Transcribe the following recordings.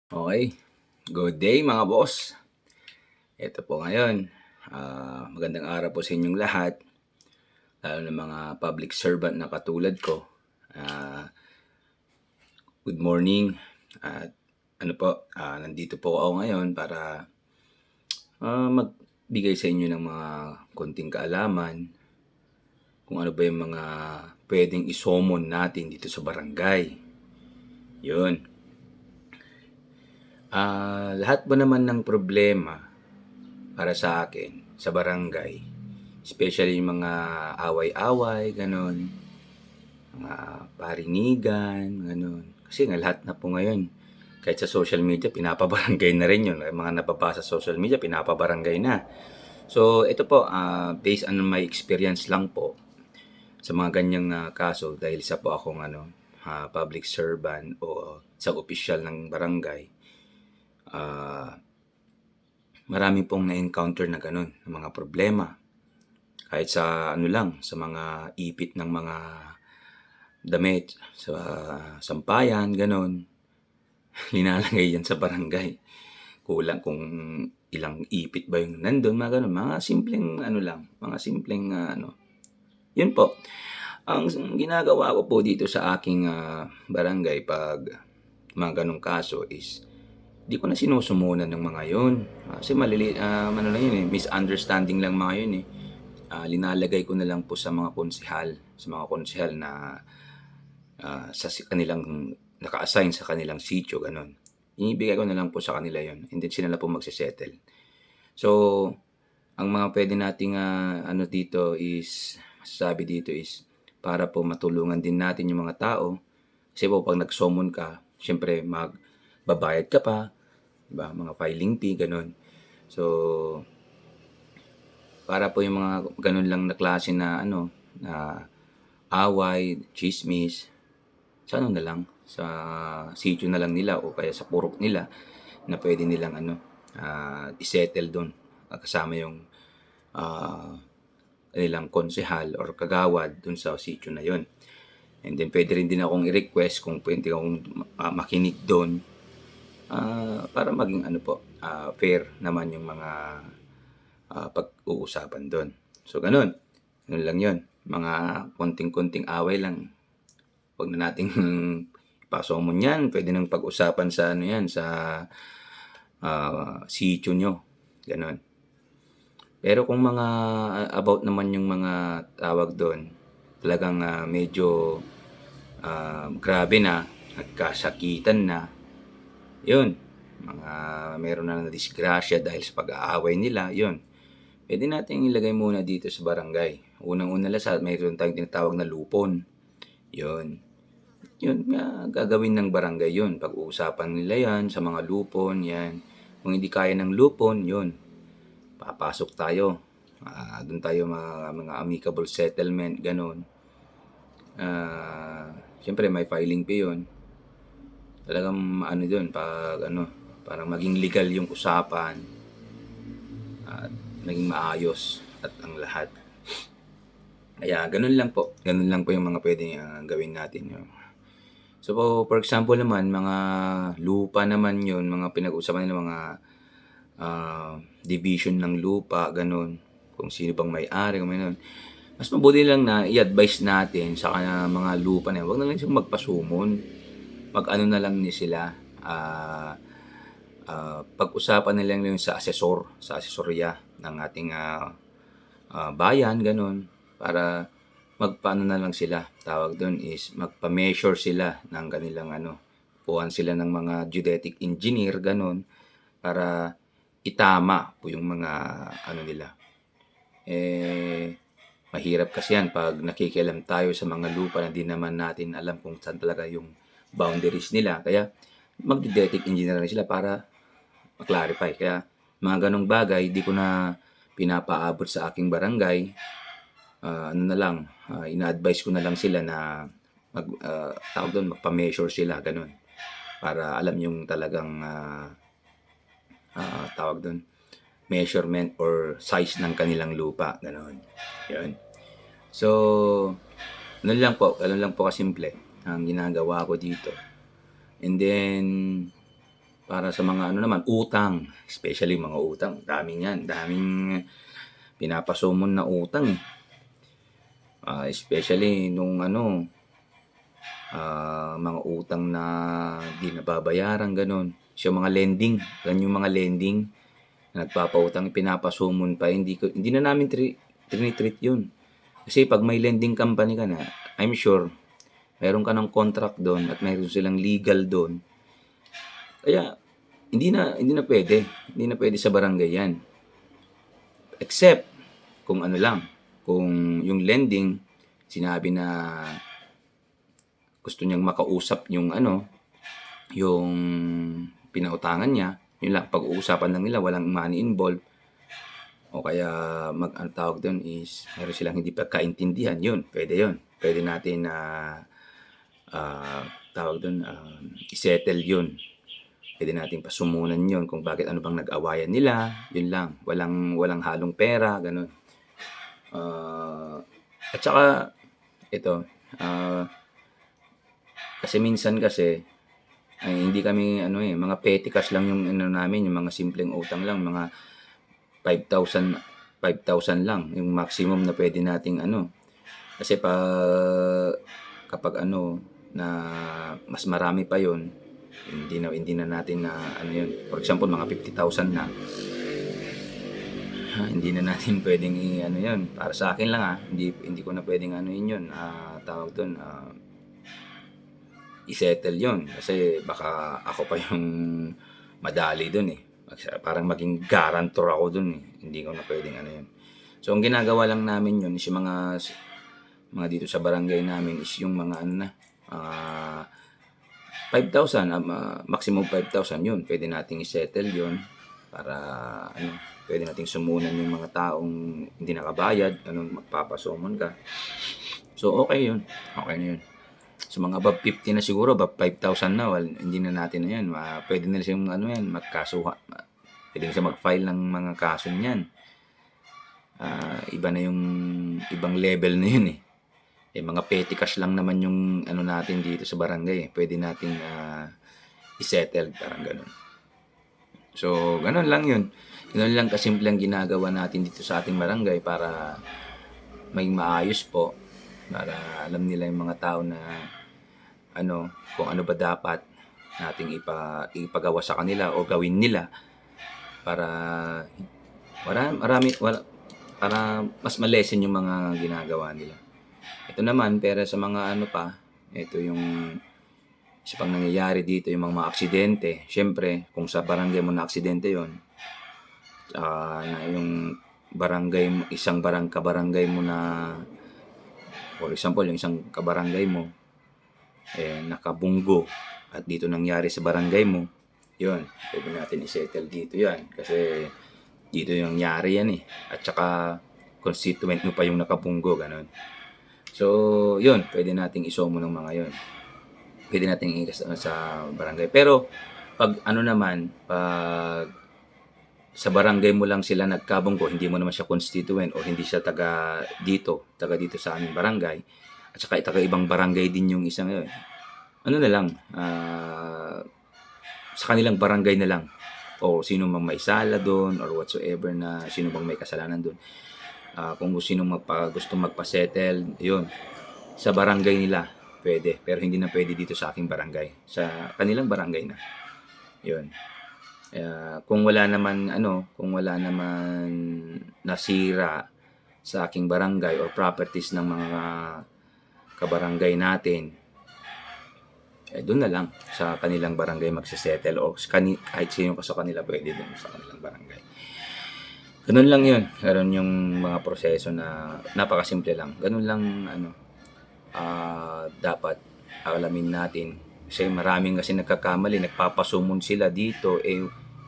Okay, good day mga boss. Ito po ngayon, magandang araw po sa inyong lahat, lalo na mga public servant na katulad ko. Good morning at nandito po ako ngayon para magbigay sa inyo ng mga konting kaalaman kung ano ba yung mga pwedeng isomon natin dito sa barangay. Yun. Lahat ba naman ng problema para sa akin sa barangay, especially yung mga away-away, ganon, mga parinigan, ganon. Kasi nga lahat na po ngayon, kahit sa social media, pinapabarangay na rin yun. Mga nababasa sa social media, pinapabarangay na. So, ito po, based on my experience lang po sa mga ganyang kaso, dahil isa po akong public servant o isang opisyal ng barangay, marami pong na-encounter na ganun, ng mga problema. Kahit sa sa mga ipit ng mga damit, sa sampayan, ganun. Linalagay yan sa barangay. Kulang kung ilang ipit ba yung nandun, mga ganun. Mga simpleng mga simpleng Yun po. Ang ginagawa ko po dito sa aking barangay pag mga ganong kaso is di ko na sinusumunan ng mga yun. Kasi misunderstanding lang mga yun eh. Linalagay ko na lang po sa mga konsehal na sa kanilang naka-assign sa kanilang sitio, ganun. Inibigay ko na lang po sa kanila yun. And then sila na po magse-settle. So, ang mga pwede nating masasabi dito is para po matulungan din natin yung mga tao. Kasi po pag nag-summon ka, syempre magbabayad ka pa, diba? Mga filing fee, ganun. So, para po yung mga ganun lang na klase na na away, chismis, sa na lang, sa sitio na lang nila o kaya sa purok nila na pwede nilang isettle doon. Kasama yung kanilang konsehal or kagawad doon sa sitio na yon. And then pwede rin din akong i-request kung pwede akong makinig doon para maging fair naman yung mga pag-uusapan doon. So ganun. Ganun lang yon. Mga konting-konting away lang. Huwag na nating ipasomon yan. Pwede nang pag-usapan sa sa sitio nyo. Ganun. Pero kung mga about naman yung mga tawag doon, talagang medyo grabe na, nagkasakitan na, yun, meron na disgrasya dahil sa pag-aaway nila, yun. Pwede natin ilagay muna dito sa barangay. Unang-una mayroon tayong tinatawag na lupon. Yun. Yun gagawin ng barangay yun. Pag-uusapan nila yan sa mga lupon, yan. Kung hindi kaya ng lupon, yun. Papasok tayo. Doon tayo mga amicable settlement, ganun. Siyempre may filing fee yun. Talagang doon, parang maging legal yung usapan at naging maayos at ang lahat. Kaya ganun lang po yung mga pwedeng gawin natin. So for example naman, mga lupa naman yun, mga pinag-usapan nila, mga division ng lupa, ganun, kung sino bang may-ari, mas mabuti lang na i-advise natin sa mga lupa na yun, huwag na lang silang magpasumon, na lang ni sila, pag-usapan nila yung sa asesorya ng ating bayan, ganun, para magpaano na lang sila, tawag doon is magpa-measure sila ng kanilang kuhan sila ng mga geodetic engineer, ganun, para itama po yung mga nila. Mahirap kasi yan pag nakikialam tayo sa mga lupa na di naman natin alam kung saan talaga yung boundaries nila. Kaya mag-geodetic engineer na sila para ma-clarify. Kaya mga ganong bagay, di ko na pinapaabot sa aking barangay. Ina-advise ko na lang sila na magpa-measure sila, ganun. Para alam yung talagang measurement or size ng kanilang lupa, ganun. Yun. So, ganun lang po kasimple ang ginagawa ko dito. And then, para sa mga ano naman, utang, especially mga utang, daming yan, daming pinapasumon na utang eh. Especially nung ano, mga utang na di nababayaran, ganun. So, mga lending, yan yung mga lending na nagpapautang, pinapasumon pa, hindi na namin tinitreat yun. Kasi pag may lending company ka na, I'm sure, meron ka ng contract doon at meron silang legal doon. Kaya, hindi na pwede sa barangay yan. Except, kung ano lang, kung yung lending, sinabi na gusto niyang makausap yung ano, yung pinautangan niya, yun lang, pag-uusapan lang nila, walang money involved, o kaya ang tawag doon is meron silang hindi pagkaintindihan, yun, pwede natin na tawag doon, isettle yun, pwede natin pasumunan yun kung bakit, ano bang nag-awayan nila, yun lang, walang halong pera, ganun. At saka ito, kasi minsan kasi ay hindi kami ano mga petty cash lang yung ano namin, yung mga simpleng utang lang, mga 5,000 lang yung maximum na pwede nating ano. Kasi kapag ano na mas marami pa yon, hindi na natin na ano yun. For example, mga 50,000 na. Hindi na natin pwedeng ano yun. Para sa akin lang hindi ko na pwedeng ano yun. Tawag doon, i-settle yun. Kasi baka ako pa yung madali dun eh. Parang maging guarantor ako dun eh. Hindi ko na pwedeng ano yun. So, ang ginagawa lang namin yun is yung mga dito sa barangay namin is yung mga ano na, 5,000, maximum 5,000 yun. Pwede nating i-settle yun para ano, pwede nating sumunan yung mga taong hindi nakabayad, magpapasumon ka. So, okay yun. Okay na yun. So, mga above 50 na siguro, above 5,000 na, hindi na natin na yan. Pwede na siyang ano yan, pwede na siya mag-file ng mga kaso niyan. Iba na yung ibang level na yun eh. Mga petty cash lang naman yung ano natin dito sa barangay eh. Pwede nating i-settle, parang ganun. So, ganun lang yun. Ganun lang kasimple ang ginagawa natin dito sa ating barangay para may maayos po. Para alam nila yung mga tao na ano, kung ano ba dapat nating ipagawa sa kanila o gawin nila para para mas malesen yung mga ginagawa nila. Ito naman, pero sa mga ano pa, ito yung isa pang nangyayari dito, yung mga aksidente. Siyempre, kung sa barangay mo na aksidente yon, na yung kabarangay mo na, for example, yung isang kabarangay mo, nakabunggo, at dito nangyari sa barangay mo, yun, pwede natin i-settle dito yan. Kasi dito yung nangyari yan eh. At saka, constituent mo pa yung nakabunggo, ganun. So, yun, pwede nating isomo ng mga yun. Pwede nating ikas sa barangay. Pero, pag sa barangay mo lang sila nagkabunggo, hindi mo naman siya constituent o hindi siya taga dito sa aming barangay, at saka taga ibang barangay din yung isang yun, ano na lang, sa kanilang barangay na lang, o sino mang may sala doon or whatsoever, na sino bang may kasalanan doon. Kung sino gustong magpa-settle, yun, sa barangay nila, pwede. Pero hindi na pwede dito sa aking barangay. Sa kanilang barangay na. Yun. Kung wala naman nasira sa aking barangay or properties ng mga kabarangay natin, doon na lang sa kanilang barangay magsisettle, o kahit sino ka sa kanila pwede doon sa kanilang barangay. Ganun lang yun. Ganun yung mga proseso na napakasimple lang. Ganun lang dapat alamin natin. Kasi maraming kasi nagkakamali, nagpapasumon sila dito,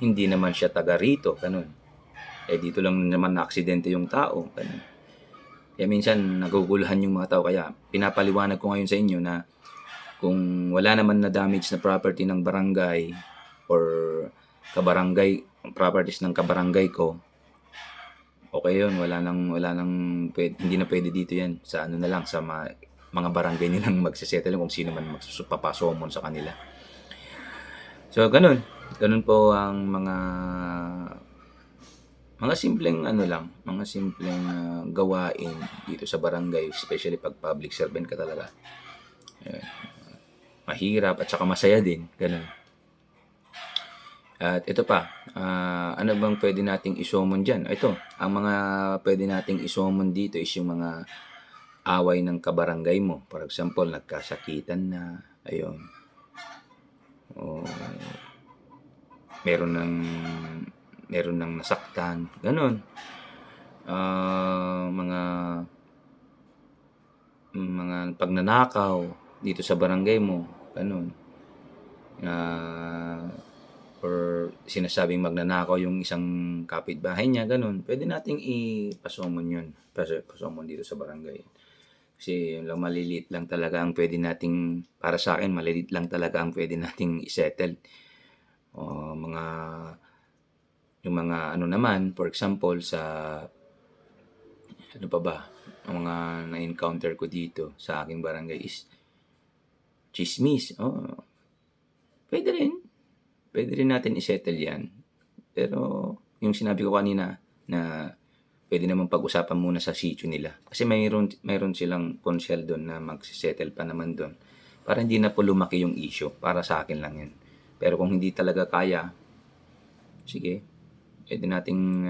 hindi naman siya taga rito, ganun. Dito lang naman na aksidente yung tao, ganun. Kaya minsan naguguluhan yung mga tao, kaya pinapaliwanag ko ngayon sa inyo na kung wala naman na damage na property ng barangay or kabarangay, properties ng kabarangay ko, okay yun, hindi na pwede dito yan. Sa ano na lang, sa mga barangay nilang magsisettle kung sino man magpapasomon sa kanila. So, ganun. Ganun po ang mga simpleng ano lang, mga simpleng gawain dito sa barangay, especially pag public servant ka talaga. Mahirap at saka masaya din, ganun. At ito pa, ano bang pwede nating isumon dyan? Ito, ang mga pwede nating isumon dito is yung mga away ng kabarangay mo. For example, nagkasakitan na, ayun. O meron ng nasaktan, ganun. Mga pagnanakaw dito sa barangay mo, ganun. Or sinasabing magnanakaw yung isang kapitbahay niya, ganun. Pwede nating ipasomon yun. Pasomon dito sa barangay. Kasi yung maliliit lang talaga ang pwede nating, para sa akin, maliliit lang talaga ang pwede nating isettle. O yung mga ano naman, for example, sa ano pa ba, ang mga na-encounter ko dito sa aking barangay is chismis. Pwede rin. Pwede rin natin isettle yan. Pero yung sinabi ko kanina na pwede naman pag-usapan muna sa sitio nila. Kasi mayroon silang counsel doon na mag-settle pa naman doon. Para hindi na po lumaki yung issue. Para sa akin lang yun. Pero kung hindi talaga kaya, sige, pwede nating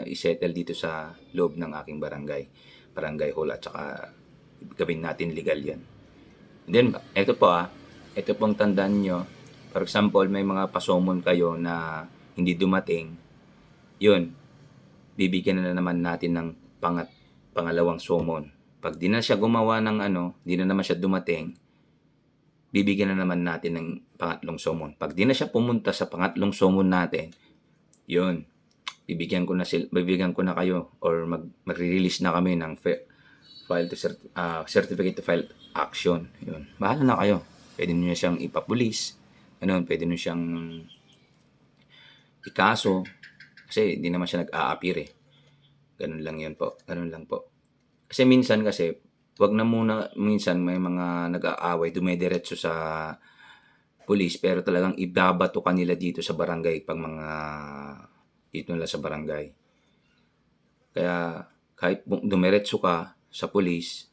isettle dito sa loob ng aking barangay hall, at saka gawin natin legal yan. And then, ito pong tandaan nyo. For example, may mga pasomon kayo na hindi dumating, yun, bibigyan na naman natin ng pangalawang summon. Pag di na siya gumawa ng di na naman siya dumating, bibigyan na naman natin ng pangatlong summon. Pag di na siya pumunta sa pangatlong summon natin, yun, bibigyan ko na kayo, or magre-release na kami ng certificate to file action. Yun, bahala na kayo. Pwede niyo siyang ipapulis, pwede niyo siyang ikaso, kasi hindi naman siya nag-a-appear eh. Ganun lang po. Kasi minsan minsan may mga nag-aaway, dumediretso sa pulis, pero talagang ibabato kanila dito sa barangay pag mga dito nila sa barangay. Kaya kahit dumiretso ka sa pulis,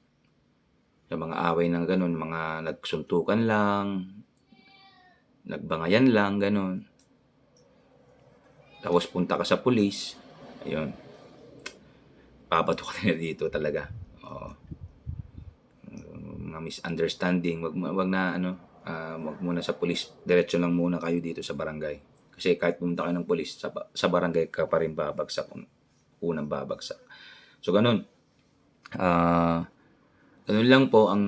sa mga away ng ganun, mga nagsuntukan lang, nagbangayan lang, ganun. Tapos punta ka sa pulis, ayun, babato ka nila dito talaga. Mga misunderstanding, wag muna sa pulis, diretso lang muna kayo dito sa barangay. Kasi kahit pumunta kayo ng pulis, sa barangay ka pa rin babagsak, unang babagsak. So ganun. Ganun lang po ang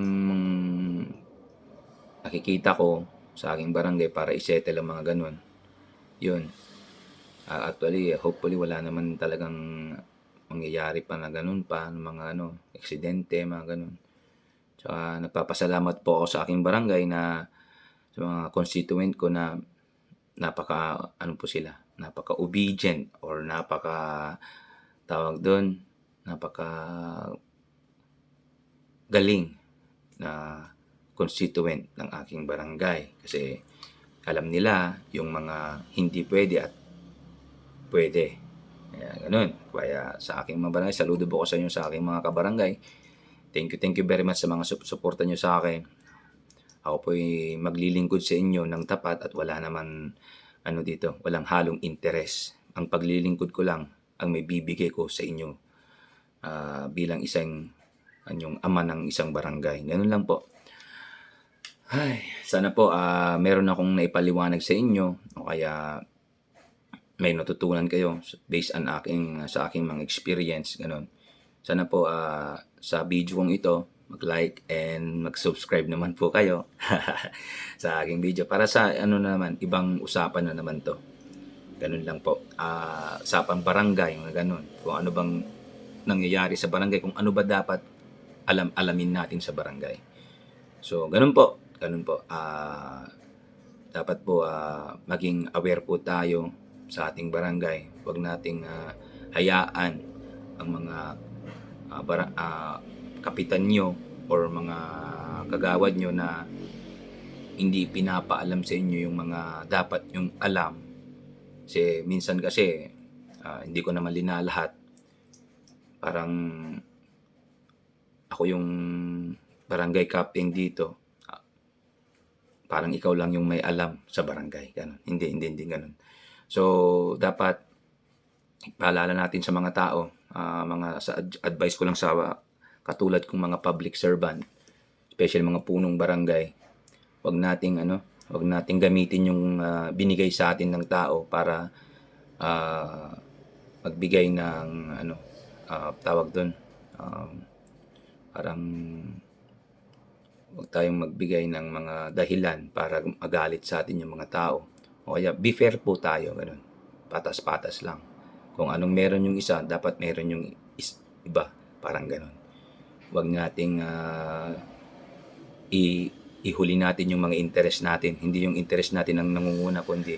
nakikita ko sa aking barangay para isettle ang mga ganun. Yun. Actually, hopefully wala naman talagang mangyayari pa na ganun pa, mga aksidente, mga ganun. Tsaka nagpapasalamat po ako sa aking barangay na sa mga constituent ko na napaka-obedient, or napaka galing na constituent ng aking barangay. Kasi alam nila yung mga hindi pwede at pwede. Kaya ganun. Kaya sa aking mga barangay, saludo po ko sa inyo, sa aking mga kabarangay. Thank you very much sa mga suporta nyo sa akin. Ako po'y maglilingkod sa inyo ng tapat at wala naman walang halong interes. Ang paglilingkod ko lang ang may bibigay ko sa inyo bilang isang ama ng isang barangay. Ganun lang po. Sana po meron akong naipaliwanag sa inyo, o kaya may natutunan kayo based on sa aking mga experience, ganun. Sana po sa video kong ito, mag-like and mag-subscribe naman po kayo sa aking video para sa naman, ibang usapan na naman to. Ganun lang po. Usapang barangay, mga ganun. Kung ano bang nangyayari sa barangay, kung ano ba dapat alamin natin sa barangay. So, ganun po. Dapat po maging aware po tayo sa ating barangay. Huwag nating hayaan ang mga kapitan nyo or mga kagawad nyo na hindi pinapaalam sa inyo yung mga dapat yung alam. Kasi minsan kasi, hindi ko naman linalahat. Parang ako yung barangay captain dito. Parang ikaw lang yung may alam sa barangay, gano'n. Hindi gano'n. So, dapat paalala natin sa mga tao, advice ko lang sa katulad kong mga public servant, especially mga punong barangay, wag nating gamitin yung binigay sa atin ng tao para ah, magbigay ng tawag doon, parang wag tayong magbigay ng mga dahilan para magalit sa atin yung mga tao. O kaya be fair po tayo, gano'n. Patas-patas lang. Kung anong meron yung isa, dapat meron yung iba, parang gano'n. Wag nating ihuli natin yung mga interest natin. Hindi yung interest natin ang nangunguna, kundi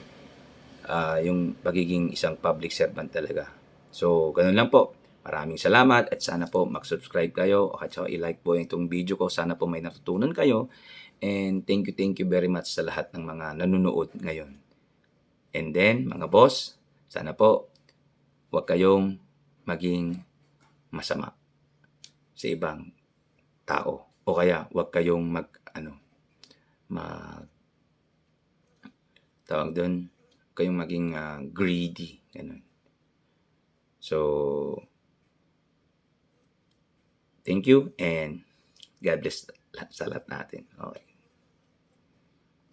yung pagiging isang public servant talaga. So, ganun lang po. Maraming salamat at sana po mag-subscribe kayo at saka i-like po itong video ko. Sana po may natutunan kayo. And thank you very much sa lahat ng mga nanonood ngayon. And then, mga boss, sana po huwag kayong maging masama sa ibang tao. O kaya huwag kayong tawag doon, kayong maging greedy. Ganun. So, thank you and God bless sa lahat natin. Okay.